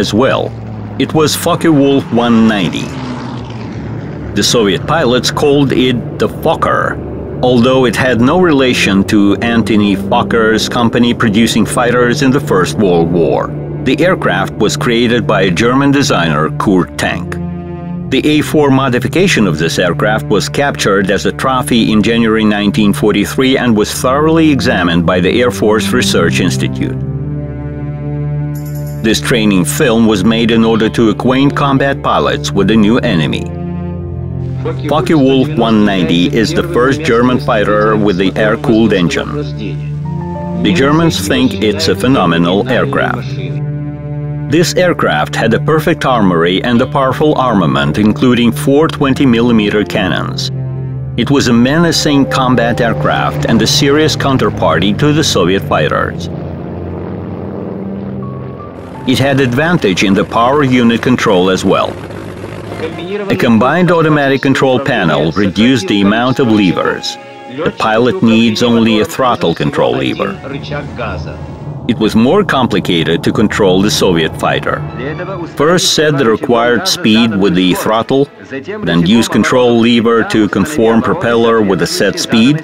as well. It was Focke-Wulf 190. The Soviet pilots called it the Fokker, although it had no relation to Antony Fokker's company producing fighters in the First World War. The aircraft was created by a German designer, Kurt Tank. The A4 modification of this aircraft was captured as a trophy in January 1943 and was thoroughly examined by the Air Force Research Institute. This training film was made in order to acquaint combat pilots with the new enemy. Focke-Wulf 190 is the first German fighter with the air-cooled engine. The Germans think it's a phenomenal aircraft. This aircraft had a perfect armory and a powerful armament, including 4 20mm cannons. It was a menacing combat aircraft and a serious counterparty to the Soviet fighters. It had advantage in the power unit control as well. A combined automatic control panel reduced the amount of levers. The pilot needs only a throttle control lever. It was more complicated to control the Soviet fighter. First set the required speed with the throttle, then use control lever to conform propeller with a set speed,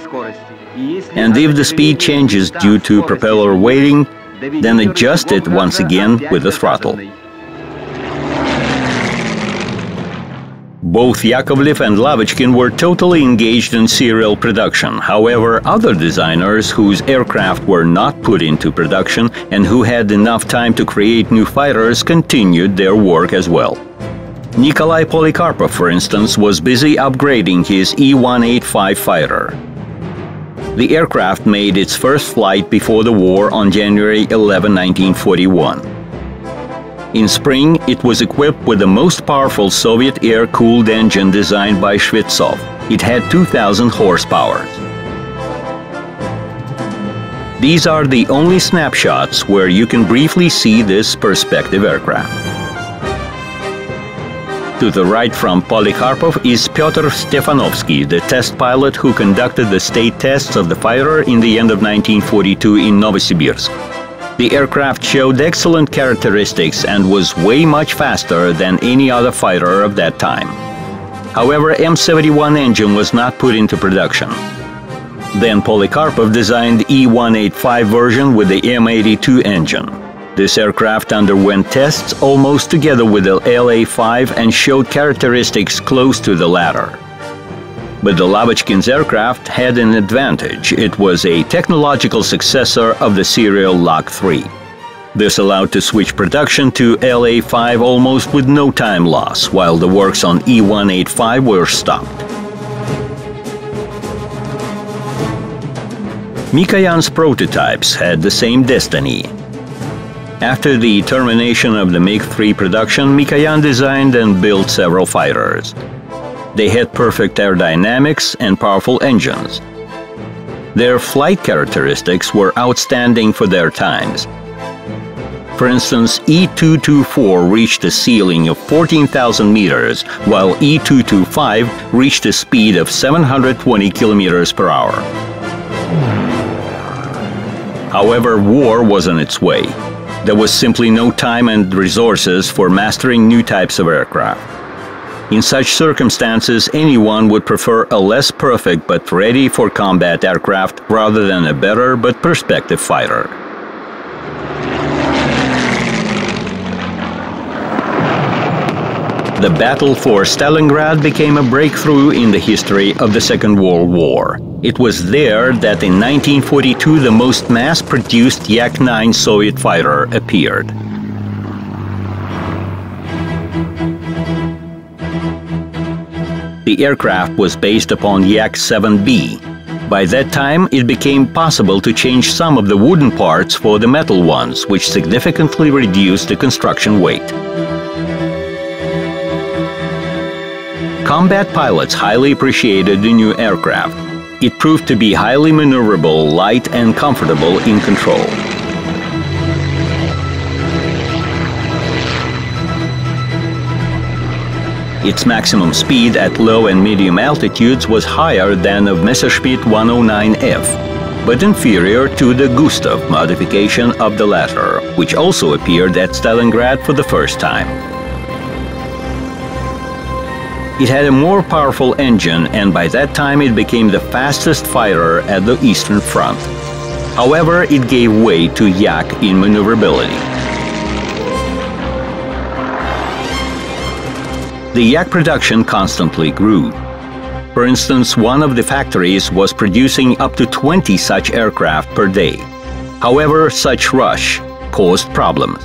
and if the speed changes due to propeller weighting, then adjust it once again with the throttle. Both Yakovlev and Lavochkin were totally engaged in serial production. However, other designers whose aircraft were not put into production and who had enough time to create new fighters continued their work as well. Nikolai Polikarpov, for instance, was busy upgrading his E-185 fighter. The aircraft made its first flight before the war on January 11, 1941. In spring, it was equipped with the most powerful Soviet air-cooled engine designed by Shvetsov. It had 2,000 horsepower. These are the only snapshots where you can briefly see this perspective aircraft. To the right from Polikarpov is Pyotr Stefanovsky, the test pilot who conducted the state tests of the fighter in the end of 1942 in Novosibirsk. The aircraft showed excellent characteristics and was way much faster than any other fighter of that time. However, M71 engine was not put into production. Then Polikarpov designed E-185 version with the M82 engine. This aircraft underwent tests almost together with the LA-5 and showed characteristics close to the latter. But the Lavochkin's aircraft had an advantage. It was a technological successor of the serial Lak-3. This allowed to switch production to LA-5 almost with no time loss, while the works on E-185 were stopped. Mikoyan's prototypes had the same destiny. After the termination of the MiG-3 production, Mikoyan designed and built several fighters. They had perfect aerodynamics and powerful engines. Their flight characteristics were outstanding for their times. For instance, E-224 reached a ceiling of 14,000 meters, while E-225 reached a speed of 720 kilometers per hour. However, war was on its way. There was simply no time and resources for mastering new types of aircraft. In such circumstances, anyone would prefer a less perfect but ready for combat aircraft rather than a better but prospective fighter. The battle for Stalingrad became a breakthrough in the history of the Second World War. It was there that in 1942 the most mass-produced Yak-9 Soviet fighter appeared. The aircraft was based upon Yak-7B. By that time, it became possible to change some of the wooden parts for the metal ones, which significantly reduced the construction weight. Combat pilots highly appreciated the new aircraft. It proved to be highly maneuverable, light, and comfortable in control. Its maximum speed at low and medium altitudes was higher than of Messerschmitt 109F. but inferior to the Gustav modification of the latter, which also appeared at Stalingrad for the first time. It had a more powerful engine, and by that time it became the fastest fighter at the Eastern Front. However, it gave way to Yak in maneuverability. The Yak production constantly grew. For instance, one of the factories was producing up to 20 such aircraft per day. However, such rush caused problems.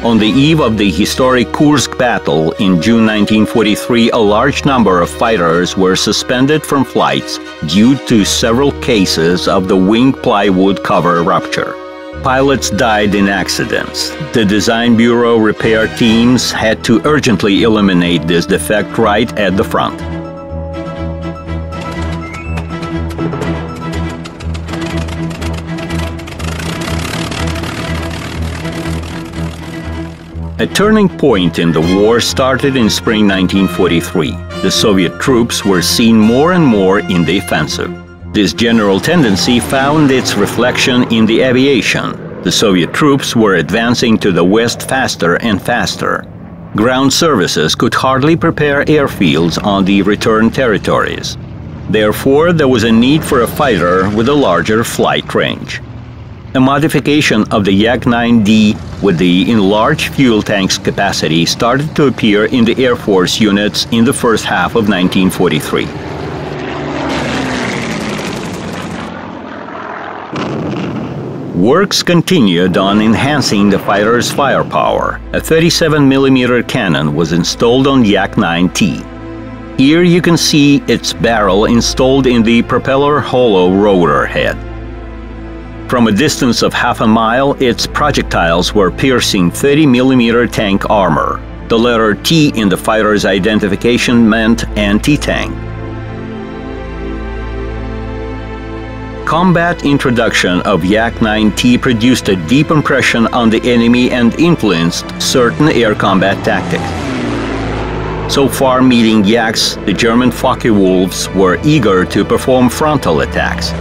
On the eve of the historic Kursk battle in June 1943, a large number of fighters were suspended from flights due to several cases of the wing plywood cover rupture. Pilots died in accidents. The Design Bureau repair teams had to urgently eliminate this defect right at the front. A turning point in the war started in spring 1943. The Soviet troops were seen more and more in the offensive. This general tendency found its reflection in the aviation. The Soviet troops were advancing to the west faster and faster. Ground services could hardly prepare airfields on the return territories. Therefore, there was a need for a fighter with a larger flight range. A modification of the Yak-9D with the enlarged fuel tank's capacity started to appear in the Air Force units in the first half of 1943. Works continued on enhancing the fighter's firepower. A 37mm cannon was installed on Yak-9T. Here you can see its barrel installed in the propeller hollow rotor head. From a distance of half a mile, its projectiles were piercing 30mm tank armor. The letter T in the fighter's identification meant anti-tank. Combat introduction of Yak-9T produced a deep impression on the enemy and influenced certain air combat tactics. So far meeting Yaks, the German Focke-Wulfs were eager to perform frontal attacks.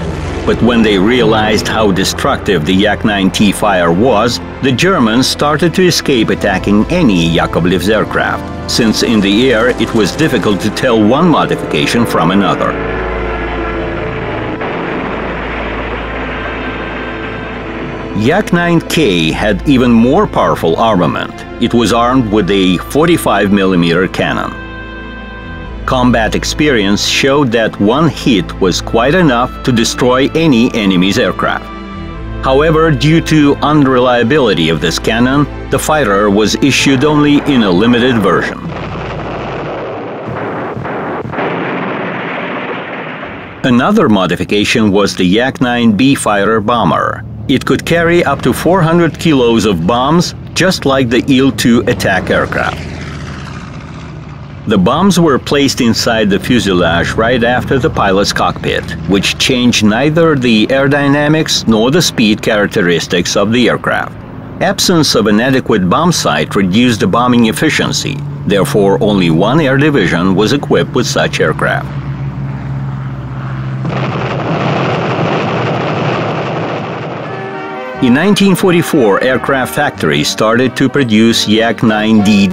But when they realized how destructive the Yak-9T fire was, the Germans started to escape attacking any Yakovlev's aircraft, since in the air it was difficult to tell one modification from another. Yak-9K had even more powerful armament. It was armed with a 45mm cannon. Combat experience showed that one hit was quite enough to destroy any enemy's aircraft. However, due to unreliability of this cannon, the fighter was issued only in a limited version. Another modification was the Yak-9B fighter bomber. It could carry up to 400 kilos of bombs, just like the Il-2 attack aircraft. The bombs were placed inside the fuselage right after the pilot's cockpit, which changed neither the aerodynamics nor the speed characteristics of the aircraft. Absence of an adequate bomb sight reduced the bombing efficiency. Therefore, only one air division was equipped with such aircraft. In 1944, aircraft factories started to produce Yak-9D